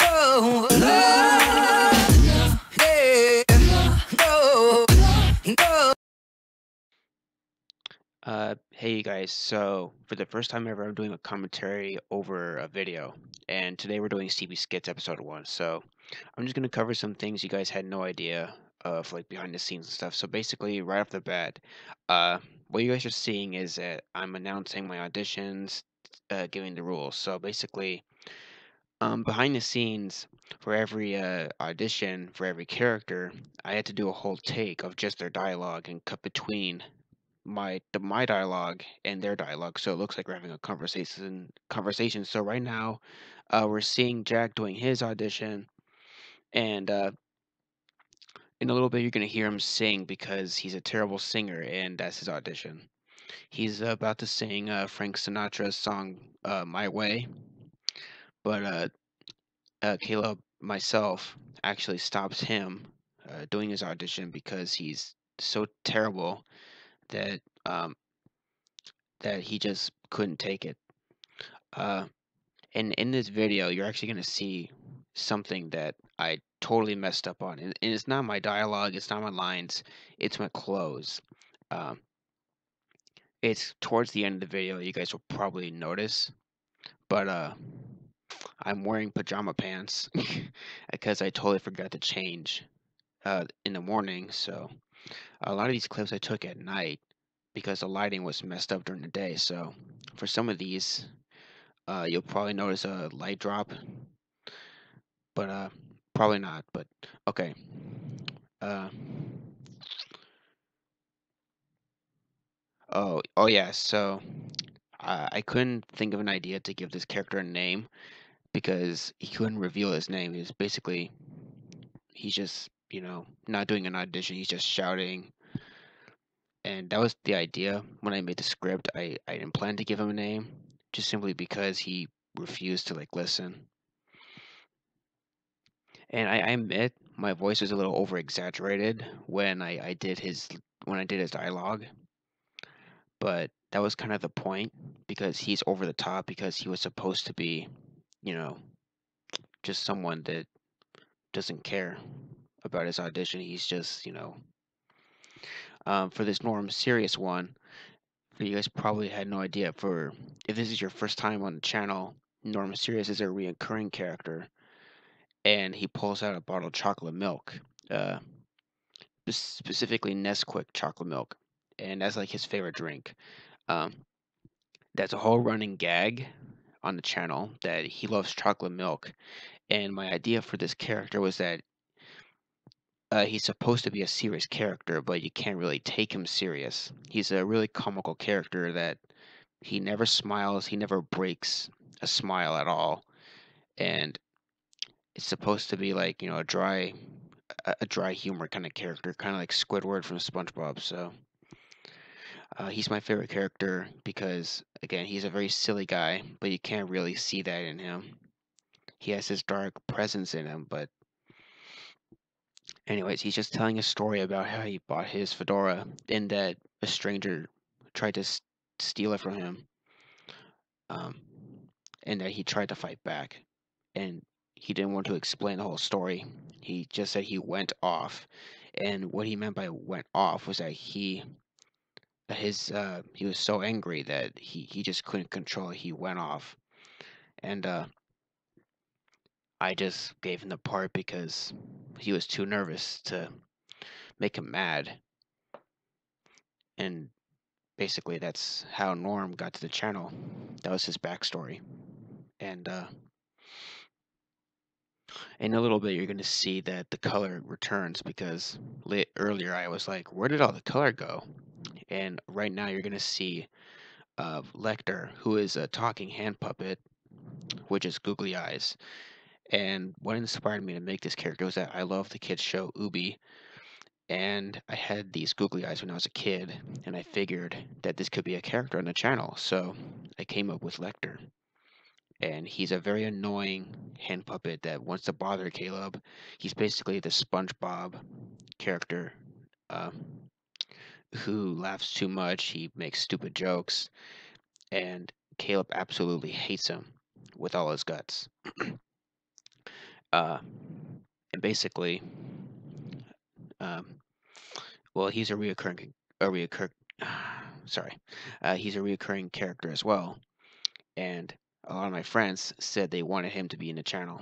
No, yeah, no, no. Hey you guys, so for the first time ever, I'm doing a commentary over a video, and today we're doing CB Skits episode 1. So I'm just gonna cover some things you guys had no idea of, like behind the scenes and stuff. So basically, right off the bat, uh, what you guys are seeing is that I'm announcing my auditions, giving the rules. So basically, behind the scenes, for every audition, for every character, I had to do a whole take of just their dialogue and cut between my dialogue and their dialogue, so it looks like we're having a conversation. So right now, we're seeing Jack doing his audition, and in a little bit you're gonna hear him sing because he's a terrible singer, and that's his audition. He's about to sing Frank Sinatra's song "My Way," but Caleb, myself, actually stops him doing his audition because he's so terrible that um, that he just couldn't take it. Uh, And in this video, you're actually going to see something that I totally messed up on. And it's not my dialogue, it's not my lines, it's my clothes. Um, it's towards the end of the video, you guys will probably notice. But I'm wearing pajama pants because I totally forgot to change in the morning. So a lot of these clips I took at night because the lighting was messed up during the day. So for some of these, you'll probably notice a light drop, but probably not. But okay. Uh, oh yeah. So I couldn't think of an idea to give this character a name because he couldn't reveal his name. He's basically he's just not doing an audition. He's just shouting, and that was the idea when I made the script. I didn't plan to give him a name, just simply because he refused to like listen. And I admit my voice was a little over exaggerated when I did his dialogue, but that was kind of the point because he's over the top because he was supposed to be, you know, just someone that doesn't care about his audition. He's just, for this Norm serious one, for you guys probably had no idea. For if this is your first time on the channel, Norm Serious is a reoccurring character, and he pulls out a bottle of chocolate milk, uh, specifically Nesquik chocolate milk, and that's like his favorite drink. Um, that's a whole running gag on the channel that he loves chocolate milk. And my idea for this character was that he's supposed to be a serious character, but you can't really take him serious. He's a really comical character that he never smiles, he never breaks a smile at all. And it's supposed to be like, a dry humor kind of character, kind of like Squidward from SpongeBob. So he's my favorite character because, again, he's a very silly guy, but you can't really see that in him. He has this dark presence in him, but anyways, he's just telling a story about how he bought his fedora and that a stranger tried to steal it from him, um, and that he tried to fight back. And he didn't want to explain the whole story. He just said he went off. And what he meant by went off was that he was so angry that he just couldn't control it. He went off. And I just gave him the part because he was too nervous to make him mad. And basically that's how Norm got to the channel. That was his backstory. And in a little bit, you're going to see that the color returns because earlier I was like, where did all the color go? And right now you're going to see Lecter, who is a talking hand puppet, which is Googly Eyes. And what inspired me to make this character was that I love the kids show Ubi, and I had these googly eyes when I was a kid, and I figured that this could be a character on the channel, so I came up with Lecter. And he's a very annoying hand puppet that wants to bother Caleb. He's basically the SpongeBob character, uh, who laughs too much, he makes stupid jokes, and Caleb absolutely hates him with all his guts. Uh, and basically, um, well, he's a reoccur, sorry, he's a reoccurring character as well. And a lot of my friends said they wanted him to be in the channel.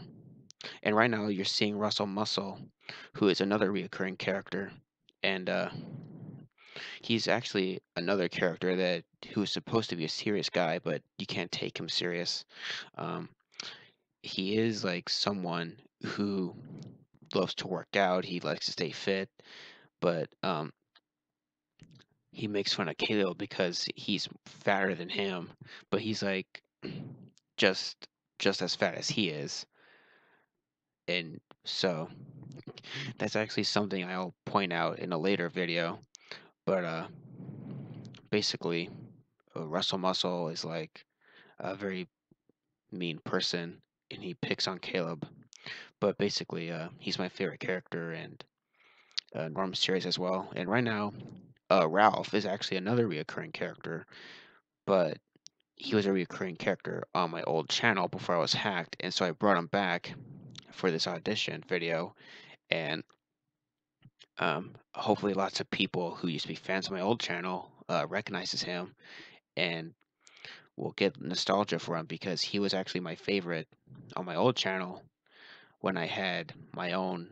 And right now, you're seeing Russell Muscle, who is another reoccurring character, and he's actually another character that who's supposed to be a serious guy, but you can't take him serious. Um, he is like someone who loves to work out. He likes to stay fit, but he makes fun of Caleb because he's fatter than him, but he's like just just as fat as he is. And so that's actually something I'll point out in a later video. But basically, Russell Muscle is like a very mean person, and he picks on Caleb. But basically, he's my favorite character, and Norm series as well. And right now, Ralph is actually another reoccurring character, but he was a recurring character on my old channel before I was hacked, and so I brought him back for this audition video, and hopefully lots of people who used to be fans of my old channel recognizes him and will get nostalgia for him because he was actually my favorite on my old channel when I had my own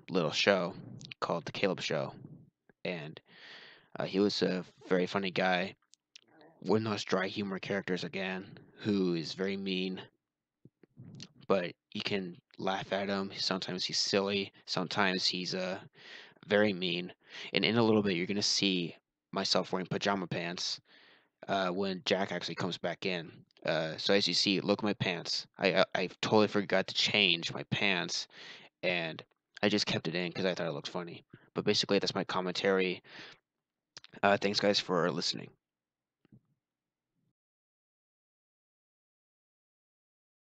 little show called The Caleb Show, and he was a very funny guy, one of those dry humor characters again, who is very mean, but you can laugh at him. Sometimes he's silly. Sometimes he's very mean. And in a little bit, you're gonna see myself wearing pajama pants when Jack actually comes back in. So as you see, look at my pants. I totally forgot to change my pants, and I just kept it in because I thought it looked funny. But basically, that's my commentary. Thanks, guys, for listening.